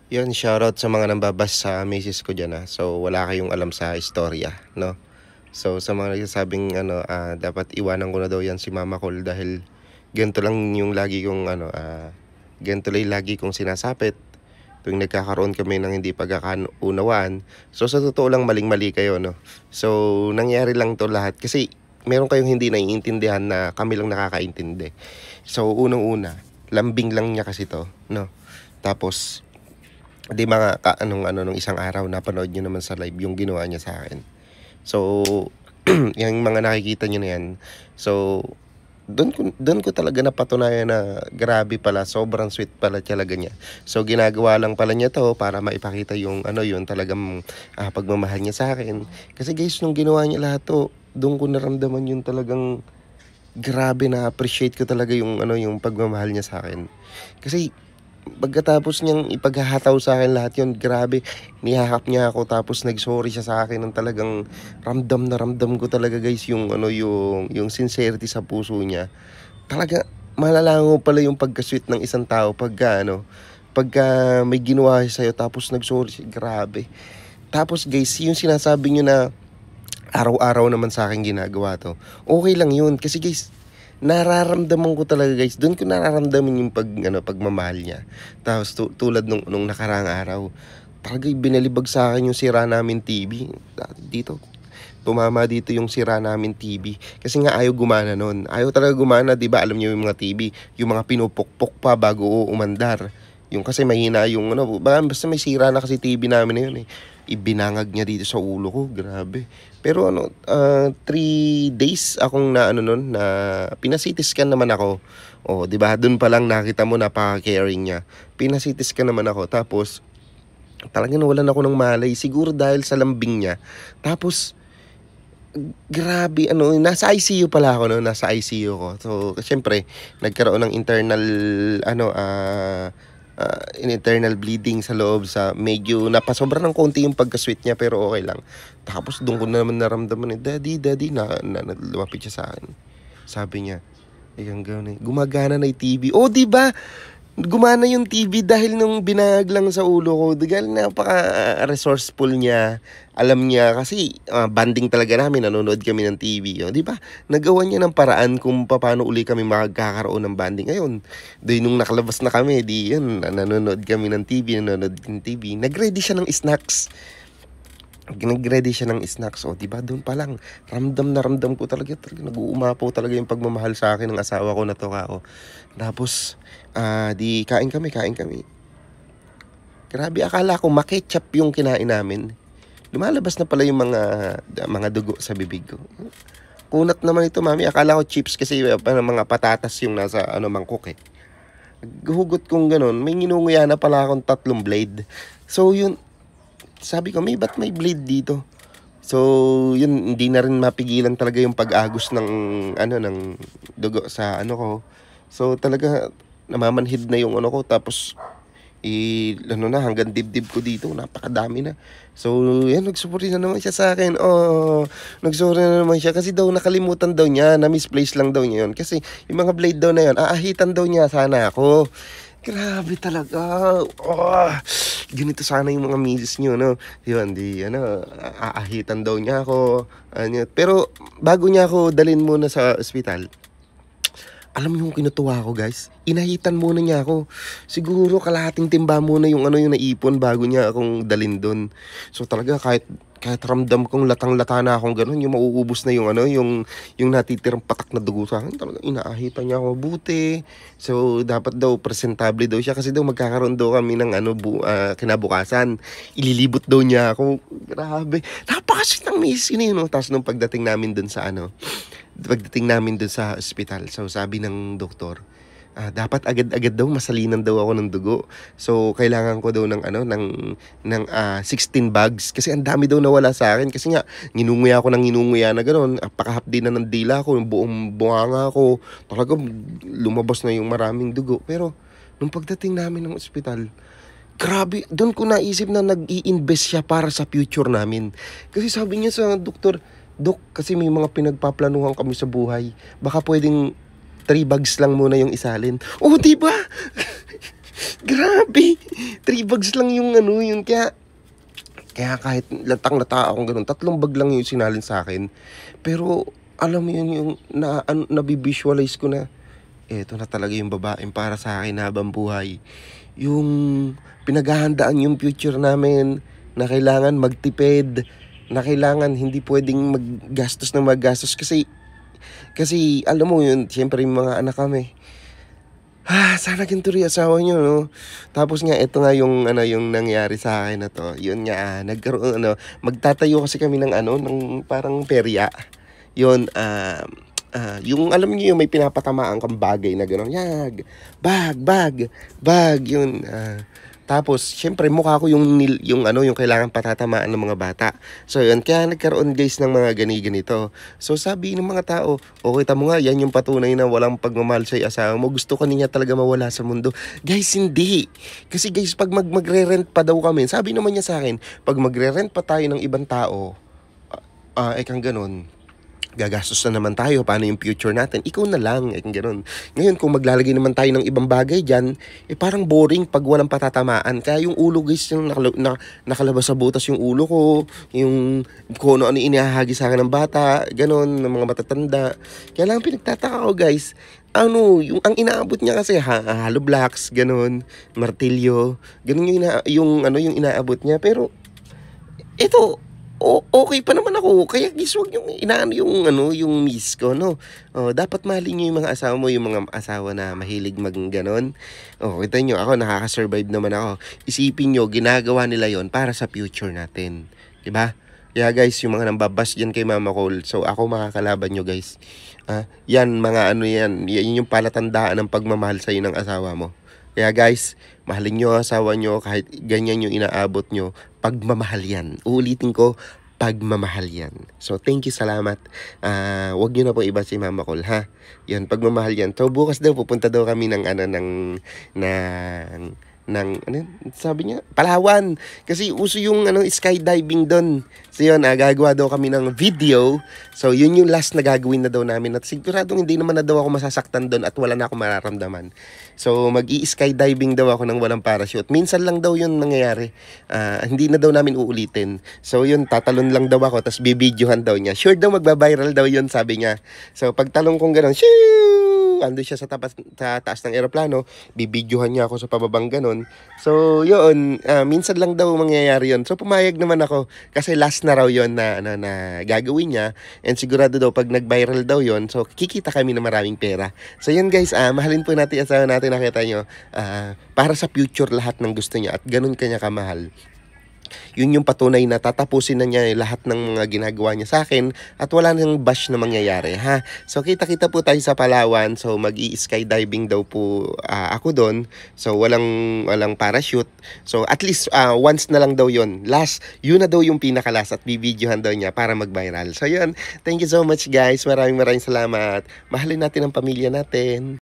Yun, shoutout sa mga nambabas sa misis ko dyan, So, wala kayong alam sa istorya, no? So, sa mga nagsasabing, dapat iwanan ko na daw yan si Mama Col dahil ganito lang yung lagi kong, ganito lang yung lagi kong sinasapit tuwing nagkakaroon kami ng hindi pagkakaunawaan. So, sa totoo lang, maling-mali kayo, no? So, nangyari lang to lahat kasi meron kayong hindi naiintindihan na kami lang nakakaintindi. So, unang-una, lambing lang niya kasi to, no? Tapos, di mga nung isang araw napanood nyo naman sa live yung ginawa niya sa akin. So, yung mga nakikita nyo na yan. So, doon ko talaga napatunayan na grabe pala, sobrang sweet pala talaga niya. So, ginagawa lang pala niya to para maipakita yung yun talagang pagmamahal niya sa akin. Kasi guys, nung ginawa niya lahat to, doon ko naramdaman yung talagang grabe na appreciate ko talaga yung yung pagmamahal niya sa akin. Kasi pagkatapos niyang ipaghahataw sa akin lahat yun, grabe, niyakap niya ako tapos nag-sorry siya sa akin ng talagang ramdam na ramdam ko talaga guys yung yung sincerity sa puso niya. Talaga malalango pala yung pagka-sweet ng isang tao pagka may ginawa siya sa'yo tapos nag-sorry siya, grabe. Tapos guys, yung sinasabi niyo na araw-araw naman sa akin ginagawa to, okay lang yun kasi guys, nararamdaman ko talaga guys, doon ko nararamdaman yung pagmamahal niya. Tapos tulad nung nakaraang araw, talaga binalibag sa akin yung sira namin TV. Dito, tumama dito yung sira namin TV. Kasi nga ayaw gumana nun. Ayaw talaga gumana, di ba? Alam niyo yung mga TV, yung mga pinupukpok pa bago umandar. Yung kasi mahina yung basta may sira na kasi TV namin na yun eh. Ibinangag niya dito sa ulo ko, grabe. Pero 3 days akong nun, na pinasitis scan naman ako. Oh, 'di ba? Doon pa lang nakita mo napaka-caring niya. Pinasitis scan naman ako tapos talagang nawalan ako ng malay siguro dahil sa lambing niya. Tapos grabe nasa ICU pala ako nasa ICU ko. So, syempre, nagkaroon ng internal bleeding sa loob sa medyo napasobra ng konti yung pagka-sweet niya pero okay lang. Tapos doon ko naman naramdaman daddy na lumapit siya sa akin. Sabi niya, gano'n gumagana na yung TV. Oh, di ba? Gumana yung TV dahil nung binag lang sa ulo ko. Dahil napaka-resourceful niya. Alam niya kasi banding talaga namin. Nanonood kami ng TV. Di ba? Nagawa niya ng paraan kung paano uli kami magkakaroon ng banding. Ngayon, doon nung nakalabas na kami, nanonood kami ng TV, nanonood ng TV. Nag-ready siya ng snacks. Nag-ready siya ng snacks. O, diba? Doon pa lang. Ramdam na ramdam ko talaga. Nag-uumapaw talaga yung pagmamahal sa akin ng asawa ko na to ako. Tapos, di kain kami. Grabe, akala ko maketchup yung kinain namin. Lumalabas na pala yung mga dugo sa bibig ko. Kunat naman ito, mami. Akala ko chips kasi mga patatas yung nasa mangkok eh. Hugot kong ganun. May nginunguya na pala akong 3 blade. So, yun. Sabi ko, ba't may blade dito? So, yun, hindi na rin mapigilan talaga yung pag-agos ng dugo sa ko. So, talaga, namamanhid na yung ko. Tapos, hanggang dibdib ko dito, napakadami na. So, yan, nagsorry na naman siya sa akin. Oh, nagsorry na naman siya. Kasi daw, nakalimutan daw niya, na-misplace lang daw niya yun. Kasi, yung mga blade daw na yun, aahitan daw niya sana ako. Grabe talaga. Oh, ganito sana yung mga misis nyo, no? Yun, aahitan daw niya ako. Pero, bago niya ako dalhin muna sa ospital, alam mo yung kinutuwa ko guys? Inahitan muna niya ako. Siguro kalahating timba muna yung yung naipon bago niya akong dalhin doon. So talaga kahit ramdam kong latang-lata na akong ganun, yung mauubos na yung yung natitirang patak na dugo sa akin, talaga inaahitan niya ako mabuti. So dapat daw presentable daw siya kasi daw magkakaroon daw kami ng kinabukasan. Ililibot daw niya ako. Grabe. Napakasweet ng miss yun, no? Tapos nung pagdating namin doon sa ospital, so sabi ng doktor, dapat agad-agad daw masalinan daw ako ng dugo. So kailangan ko daw ng 16 bags kasi ang dami daw nawala sa akin kasi nga nginunguya ako ng nginunguya na ganoon, pakahapdi na ng dila ko, yung buong bunganga ko, talaga lumabas na yung maraming dugo. Pero nung pagdating namin ng ospital, grabe, doon ko naisip na nag-i-invest siya para sa future namin. Kasi sabi niya sa doktor, Dok, kasi may mga pinagpaplanuhan kami sa buhay. Baka pwedeng 3 bags lang muna yung isalin. Oh, di ba? Grabe, 3 bags lang yung ano, yun kaya kahit latang-lata akong gano'n, 3 bag lang yung sinalin sa'kin. Pero alam mo yun, yung nabi-visualize ko na, eto na talaga yung babaeng para sa'kin habang buhay. Yung pinaghahandaan yung future namin, na kailangan magtipid, na kailangan hindi puwedeng maggastos kasi alam mo yun, siyempre may mga anak kami. Sana ganito rin asawa niyo 'no. Tapos nga eto nga yung ano, yung nangyari sa'kin na 'to, yun nga, nagkaroon ano, magtatayo kasi kami ng ano, ng parang perya. Yun, yung alam niyo yung may pinapatamaan kang bagay na gano'n, yag, bag, yun. Tapos siyempre mukha ko yung ano, yung kailangang patatamaan ng mga bata. So yun, kaya nagkaroon guys ng mga ganito. So sabi ng mga tao, "O kita mo nga, yan yung patunay na walang pagmamahal sa'yo asawa mo. Gusto ka niya talaga mawala sa mundo." Guys, hindi. Kasi guys, pag magre-rent pa daw kami, sabi naman niya sa akin, "Pag magre-rent pa tayo ng ibang tao, ekang gano'n, gagastos na naman tayo, paano yung future natin? Ikaw na lang," gano'n. Ngayon kung maglalagay naman tayo ng ibang bagay diyan, parang boring 'pag walang patatamaan. Kaya yung ulo guys, yung nakalabas sa butas yung ulo ko, yung kung ano-ano inihahagi sa'kin ng bata, gano'n, ng mga matatanda. Kaya lang pinagtataka ko guys, ano, yung ang inaabot niya kasi hollow blocks, gano'n, martilyo, gano'n yung inaabot niya. Pero ito, okey pa naman ako, kaya guys wag niyong inaano yung ano, yung miss ko 'no. Dapat mahalin niyo yung mga asawa mo, yung mga asawa na mahilig gano'n. Kita niyo ako nakaka-survive naman ako. Isipin niyo ginagawa nila yon para sa future natin, 'di ba? Kaya guys, yung mga nambabash diyan kay Mama Col, so ako makakalaban niyo guys. Yan mga ano yan yung palatandaan ng pagmamahal sa'yo ng asawa mo. Kaya guys, mahalin niyo ang asawa niyo kahit ganyan yung inaabot niyo, pagmamahal yan. Uulitin ko, pagmamahal yan. So, thank you, salamat. Wag niyo na po iba si Mama Col, ha? Yan, pagmamahal yan. So, bukas daw, pupunta daw kami ng, ano, ano yun? Sabi niya, Palawan. Kasi uso yung, ano, skydiving doon. So, yun, gagawa daw kami ng video. So, yun yung last na gagawin na daw namin. At siguradong hindi naman na daw ako masasaktan doon at wala na ako mararamdaman. So, mag-i-skydiving daw ako ng walang parachute. Minsan lang daw yun nangyayari. Hindi na daw namin uulitin. So, yun, tatalon lang daw ako, tapos bibidyohan daw niya. Sure daw, magbabiral daw yun, sabi niya. So, pagtalong kong gano'n, shoo! Ando siya sa taas ng eroplano, bibidyohan niya ako sa pababang gano'n. So, yun, minsan lang daw mangyayari yun. So, pumayag naman ako, kasi last na raw yun na gagawin niya. And sigurado daw, pag nag-viral daw yun, so, kikita kami ng maraming pera. So, yun guys, mahalin po natin asawa natin, nakita nyo, para sa future lahat ng gusto niya at ganun kanya kamahal. Yun yung patunay na tatapusin na niya lahat ng mga ginagawa niya sa akin at wala nang bash na mangyayari, ha. So kita-kita po tayo sa Palawan. So mag-i-skydiving daw po ako doon. So walang parachute. So at least once na lang daw yun. Last, yun na daw yung pinaka-last at bibidyohan daw niya para mag-viral. So yun, thank you so much guys. Maraming salamat. Mahalin natin ang pamilya natin.